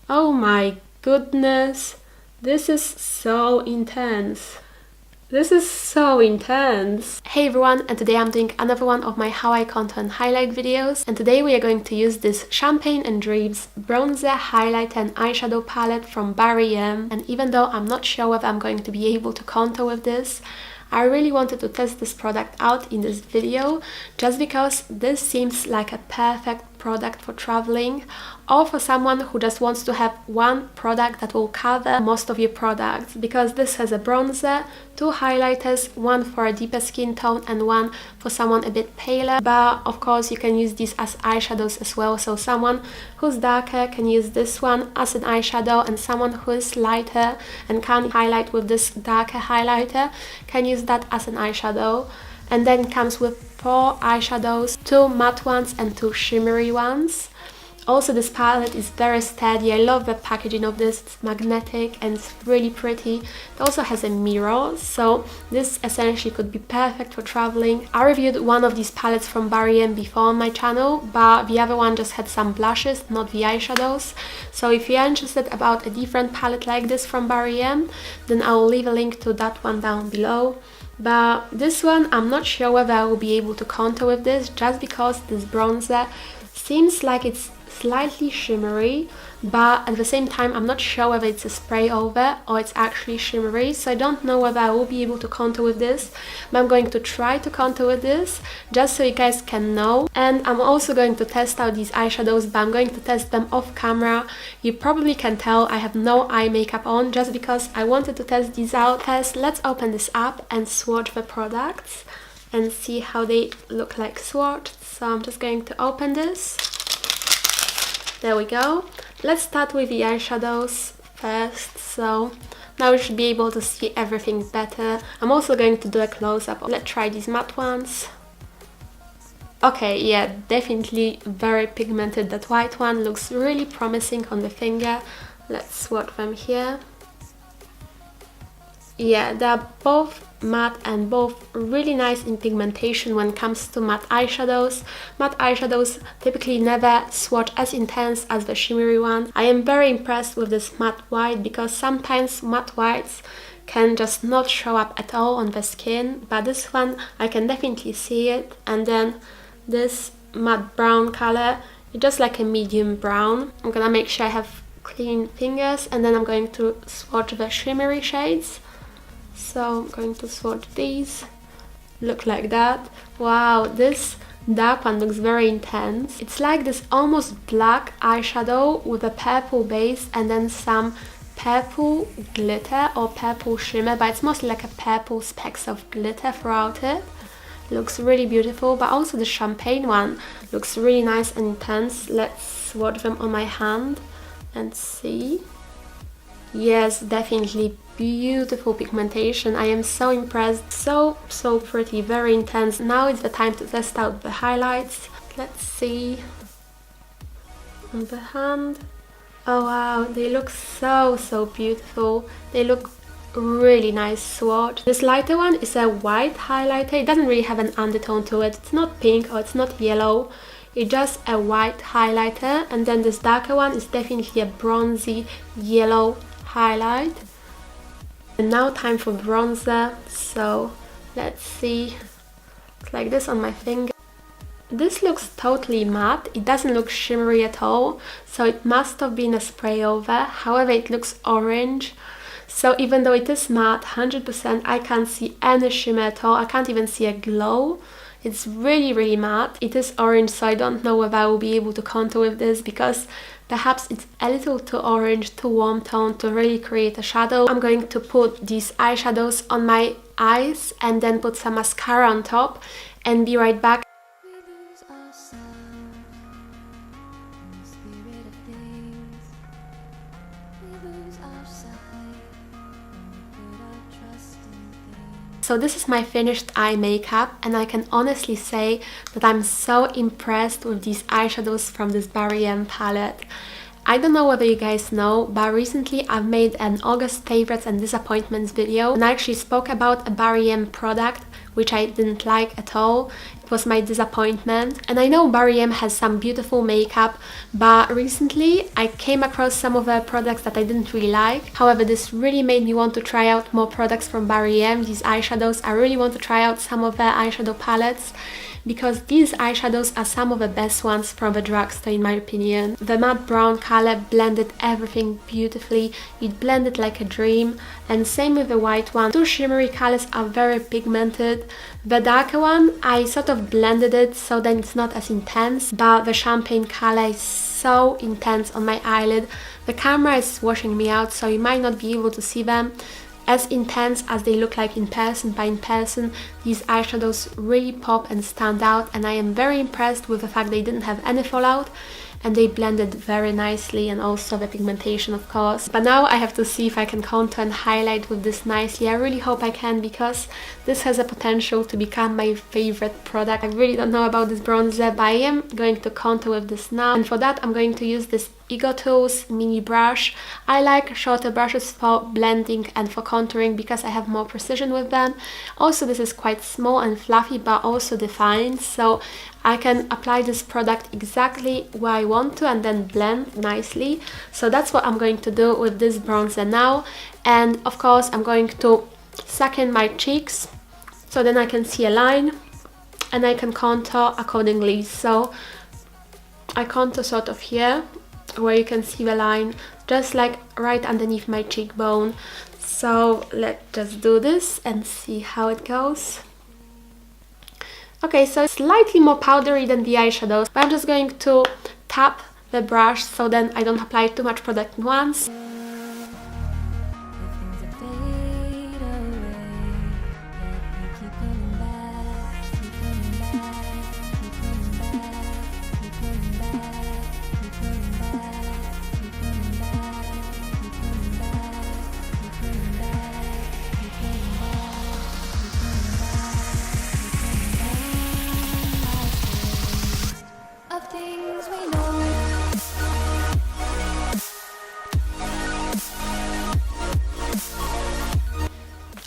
Oh my goodness, this is so intense. This is so intense! Hey everyone, and today I'm doing another one of my How I Contour highlight videos, and today we are going to use this Champagne and Drapes bronzer, highlighter and eyeshadow palette from Barry M. And even though I'm not sure whether I'm going to be able to contour with this, I really wanted to test this product out in this video just because this seems like a perfect product for traveling or for someone who just wants to have one product that will cover most of your products, because this has a bronzer, two highlighters, one for a deeper skin tone and one for someone a bit paler. But of course you can use these as eyeshadows as well, so someone who's darker can use this one as an eyeshadow, and someone who is lighter and can highlight with this darker highlighter can use that as an eyeshadow. And then it comes with 4 eyeshadows, 2 matte ones and 2 shimmery ones. Also, this palette is very sturdy. I love the packaging of this. It's magnetic and it's really pretty. It also has a mirror, so this essentially could be perfect for traveling. I reviewed one of these palettes from Barry M before on my channel, but the other one just had some blushes, not the eyeshadows. So if you're interested about a different palette like this from Barry M, then I'll leave a link to that one down below. But this one, I'm not sure whether I will be able to contour with this, just because this bronzer seems like it's slightly shimmery, but at the same time I'm not sure whether it's a spray over or it's actually shimmery, so I don't know whether I will be able to contour with this, but I'm going to try to contour with this just so you guys can know. And I'm also going to test out these eyeshadows, but I'm going to test them off camera. You probably can tell I have no eye makeup on just because I wanted to test these out. First, let's open this up and swatch the products and see how they look like swatched. So I'm just going to open this. There we go. Let's start with the eyeshadows first. So now we should be able to see everything better. I'm also going to do a close-up. Let's try these matte ones. Okay, yeah, definitely very pigmented. That white one looks really promising on the finger. Let's swatch them here. Yeah, they're both matte and both really nice in pigmentation when it comes to matte eyeshadows. Matte eyeshadows typically never swatch as intense as the shimmery ones. I am very impressed with this matte white because sometimes matte whites can just not show up at all on the skin, but this one I can definitely see it. And then this matte brown color, it's just like a medium brown. I'm gonna make sure I have clean fingers, and then I'm going to swatch the shimmery shades. So I'm going to swatch these. Look like that. Wow, this dark one looks very intense. It's like this almost black eyeshadow with a purple base and then some purple glitter or purple shimmer, but it's mostly like a purple specks of glitter throughout it. Looks really beautiful, but also the champagne one looks really nice and intense. Let's swatch them on my hand and see. Yes, definitely beautiful pigmentation. I am so impressed. So pretty, very intense. Now it's the time to test out the highlights. Let's see. On the hand. Oh wow, they look so beautiful. They look really nice swatch. This lighter one is a white highlighter. It doesn't really have an undertone to it. It's not pink or it's not yellow. It's just a white highlighter. And then this darker one is definitely a bronzy yellow highlight. And now time for bronzer. So let's see. It's like this on my finger. This looks totally matte. It doesn't look shimmery at all, so it must have been a spray over. However, it looks orange. So even though it is matte 100%, I can't see any shimmer at all. I can't even see a glow. It's really matte. It is orange, so I don't know whether I will be able to contour with this because perhaps it's a little too orange, too warm tone to really create a shadow. I'm going to put these eyeshadows on my eyes and then put some mascara on top and be right back. So this is my finished eye makeup, and I can honestly say that I'm so impressed with these eyeshadows from this Barry M palette. I don't know whether you guys know, but recently I've made an August favorites and disappointments video, and I actually spoke about a Barry M product which I didn't like at all. It was my disappointment. And I know Barry M has some beautiful makeup, but recently I came across some of their products that I didn't really like. However, this really made me want to try out more products from Barry M, these eyeshadows. I really want to try out some of their eyeshadow palettes, because these eyeshadows are some of the best ones from the drugstore in my opinion. The matte brown color blended everything beautifully. It blended like a dream, and same with the white one. Two shimmery colors are very pigmented. The darker one, I sort of blended it so then it's not as intense, but the champagne color is so intense on my eyelid. The camera is washing me out, so you might not be able to see them as intense as they look like in person, but in person these eyeshadows really pop and stand out, and I am very impressed with the fact they didn't have any fallout and they blended very nicely, and also the pigmentation of course. But now I have to see if I can contour and highlight with this nicely. I really hope I can, because this has a potential to become my favorite product. I really don't know about this bronzer, but I am going to contour with this now, and for that I'm going to use this EcoTools mini brush. I like shorter brushes for blending and for contouring because I have more precision with them. Also, this is quite small and fluffy but also defined, so I can apply this product exactly where I want to and then blend nicely. So that's what I'm going to do with this bronzer now. And of course I'm going to suck in my cheeks so then I can see a line and I can contour accordingly. So I contour sort of here where you can see the line, just like right underneath my cheekbone. So let's just do this and see how it goes. Okay, so it's slightly more powdery than the eyeshadows, but I'm just going to tap the brush so then I don't apply too much product at once.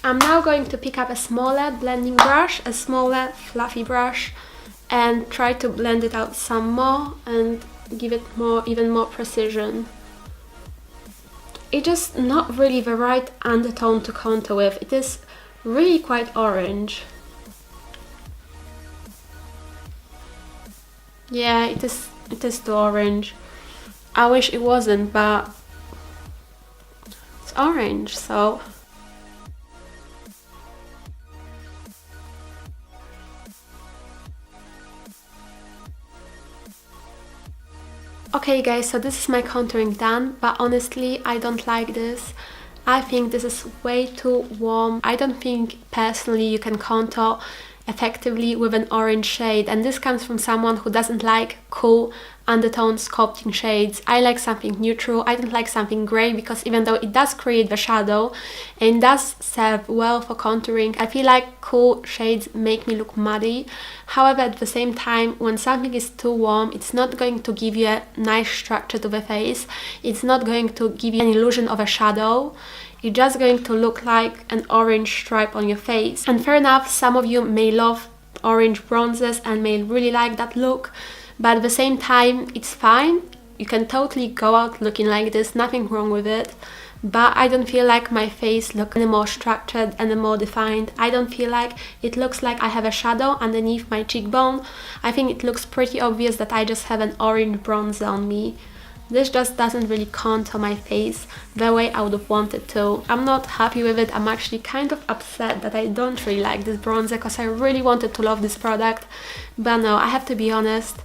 I'm now going to pick up a smaller blending brush, a smaller fluffy brush, and try to blend it out some more and give it even more precision. It's just not really the right undertone to contour with. It is really quite orange. Yeah, it is too orange. I wish it wasn't, but it's orange, so okay guys, so this is my contouring done, but honestly I don't like this. I think this is way too warm. I don't think personally you can contour effectively with an orange shade, and this comes from someone who doesn't like cool undertone sculpting shades. I like something neutral. I don't like something grey, because even though it does create the shadow and does serve well for contouring, I feel like cool shades make me look muddy. However, at the same time, when something is too warm, it's not going to give you a nice structure to the face. It's not going to give you an illusion of a shadow. It's just going to look like an orange stripe on your face. And fair enough, some of you may love orange bronzers and may really like that look, but at the same time it's fine. You can totally go out looking like this, nothing wrong with it. But I don't feel like my face looks any more structured and more defined. I don't feel like it looks like I have a shadow underneath my cheekbone. I think it looks pretty obvious that I just have an orange bronzer on me. This just doesn't really contour my face the way I would have wanted to. I'm not happy with it. I'm actually kind of upset that I don't really like this bronzer, because I really wanted to love this product. But no, I have to be honest,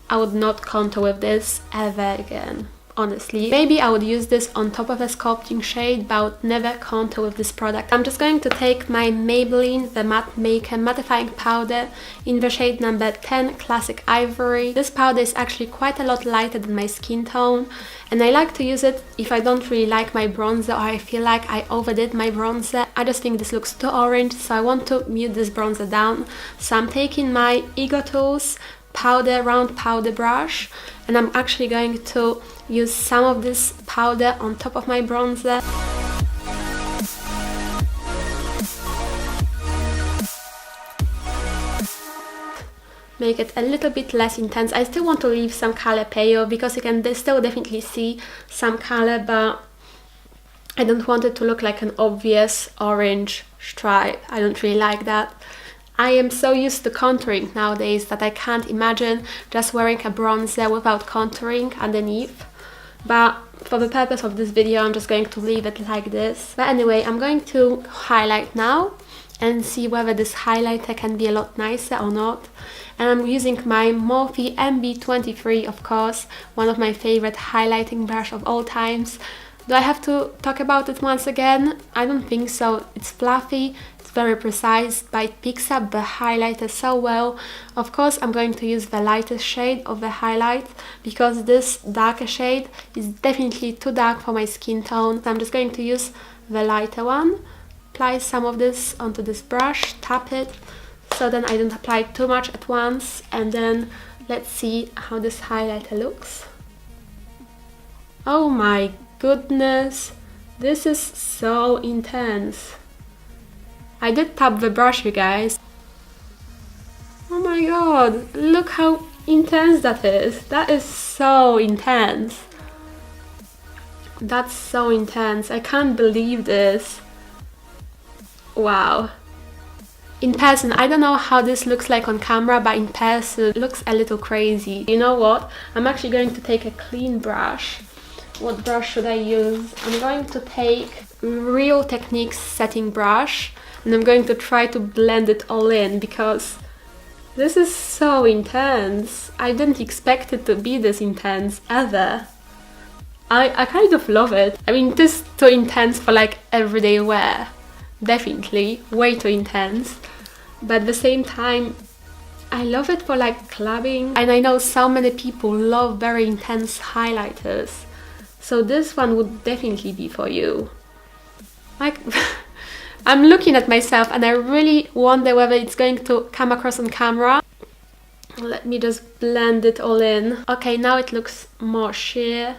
I would not contour with this ever again. Honestly, maybe I would use this on top of a sculpting shade, but I would never contour with this product. I'm just going to take my Maybelline The Matte Maker mattifying powder in the shade number 10 Classic Ivory. This powder is actually quite a lot lighter than my skin tone, and I like to use it if I don't really like my bronzer, or I feel like I overdid my bronzer. I just think this looks too orange, so I want to mute this bronzer down. So I'm taking my EcoTools powder, round powder brush, and I'm actually going to use some of this powder on top of my bronzer. Make it a little bit less intense. I still want to leave some color payoff because you can still definitely see some color, but I don't want it to look like an obvious orange stripe. I don't really like that. I am so used to contouring nowadays that I can't imagine just wearing a bronzer without contouring underneath. But for the purpose of this video, I'm just going to leave it like this. But anyway, I'm going to highlight now and see whether this highlighter can be a lot nicer or not. And I'm using my Morphe MB23, of course, one of my favorite highlighting brush of all times. Do I have to talk about it once again? I don't think so. It's fluffy, it's very precise, but it picks up the highlighter so well. Of course, I'm going to use the lightest shade of the highlight because this darker shade is definitely too dark for my skin tone. So I'm just going to use the lighter one. Apply some of this onto this brush, tap it, so then I don't apply too much at once, and then let's see how this highlighter looks. Oh my goodness, this is so intense. I did tap the brush, you guys. Oh my god, look how intense that is. That is so intense. That's so intense. I can't believe this. Wow. In person, I don't know how this looks like on camera, but in person it looks a little crazy. You know what? I'm actually going to take a clean brush. What brush should I use? I'm going to take Real Techniques setting brush and I'm going to try to blend it all in because this is so intense. I didn't expect it to be this intense ever. I kind of love it. I mean, this is too intense for like everyday wear. Definitely, way too intense. But at the same time, I love it for like clubbing. And I know so many people love very intense highlighters. So this one would definitely be for you. Like, I'm looking at myself and I really wonder whether it's going to come across on camera. Let me just blend it all in. Okay, now it looks more sheer,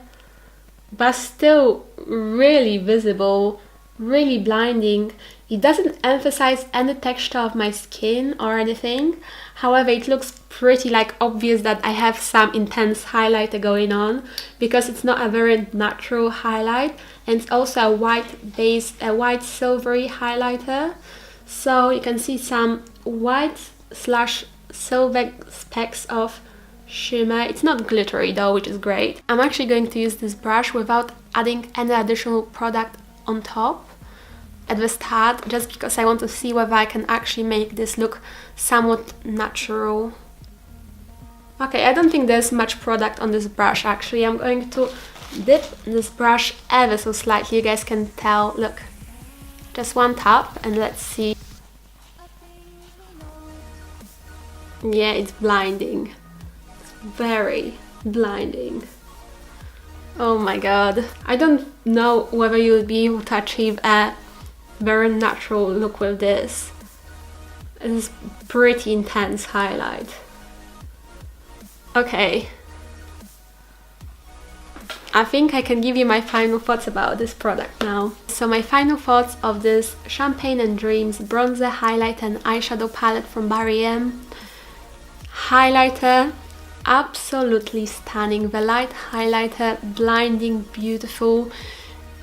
but still really visible, really blinding. It doesn't emphasize any texture of my skin or anything. However, it looks pretty like obvious that I have some intense highlighter going on because it's not a very natural highlight, and it's also a white base, a white silvery highlighter. So you can see some white slash silver specks of shimmer. It's not glittery though, which is great. I'm actually going to use this brush without adding any additional product on top at the start, just because I want to see whether I can actually make this look somewhat natural. Okay, I don't think there's much product on this brush actually. I'm going to dip this brush ever so slightly, you guys can tell, look. Just one tap and let's see. Yeah, it's blinding. It's very blinding. Oh my god. I don't know whether you'll be able to achieve a very natural look with this. It's pretty intense highlight. Okay. I think I can give you my final thoughts about this product now. So my final thoughts of this Champagne and Dreams bronzer, highlighter and eyeshadow palette from Barry M. Highlighter, absolutely stunning. The light highlighter, blinding, beautiful.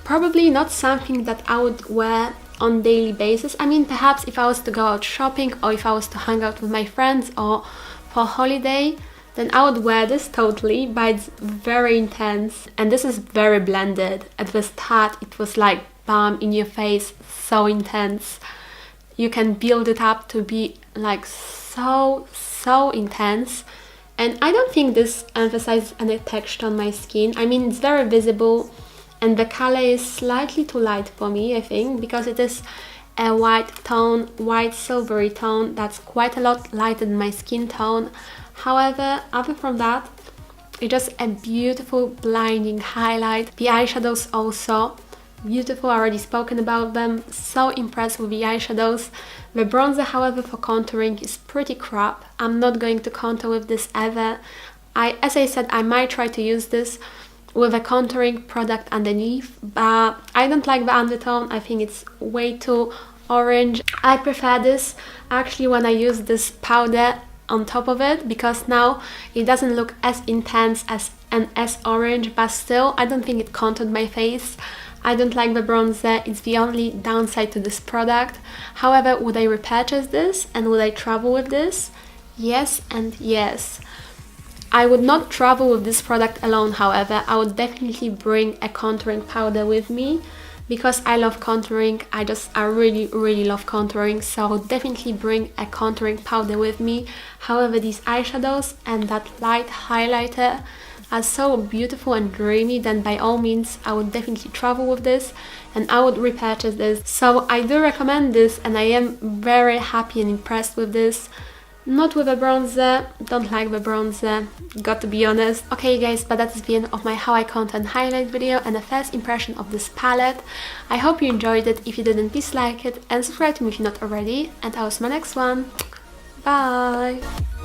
Probably not something that I would wear on daily basis. I mean, perhaps if I was to go out shopping or if I was to hang out with my friends or for holiday, then I would wear this totally, but it's very intense and this is very blended. At the start it was like bam in your face, so intense. You can build it up to be like so intense, and I don't think this emphasizes any texture on my skin. I mean, it's very visible and the color is slightly too light for me, I think, because it is a white tone, white silvery tone that's quite a lot lighter than my skin tone. However, other from that, it's just a beautiful blinding highlight. The eyeshadows also beautiful, I already spoken about them. So impressed with the eyeshadows. The bronzer, however, for contouring is pretty crap. I'm not going to contour with this ever. As I said, I might try to use this with a contouring product underneath, but I don't like the undertone. I think it's way too orange. I prefer this actually when I use this powder on top of it, because now it doesn't look as intense and as orange, but still I don't think it contoured my face. I don't like the bronzer. It's the only downside to this product. However, would I repurchase this and would I travel with this? Yes and yes. I would not travel with this product alone, however. I would definitely bring a contouring powder with me because I love contouring. I really love contouring, so I would definitely bring a contouring powder with me. However, these eyeshadows and that light highlighter are so beautiful and dreamy, then by all means I would definitely travel with this and I would repurchase this. So I do recommend this and I am very happy and impressed with this. Not with a bronzer, don't like the bronzer, got to be honest. Okay guys, but that's the end of my how I content highlight video and a first impression of this palette. I hope you enjoyed it. If you didn't, please like it and subscribe to me if you're not already, and I'll see you in my next one. Bye!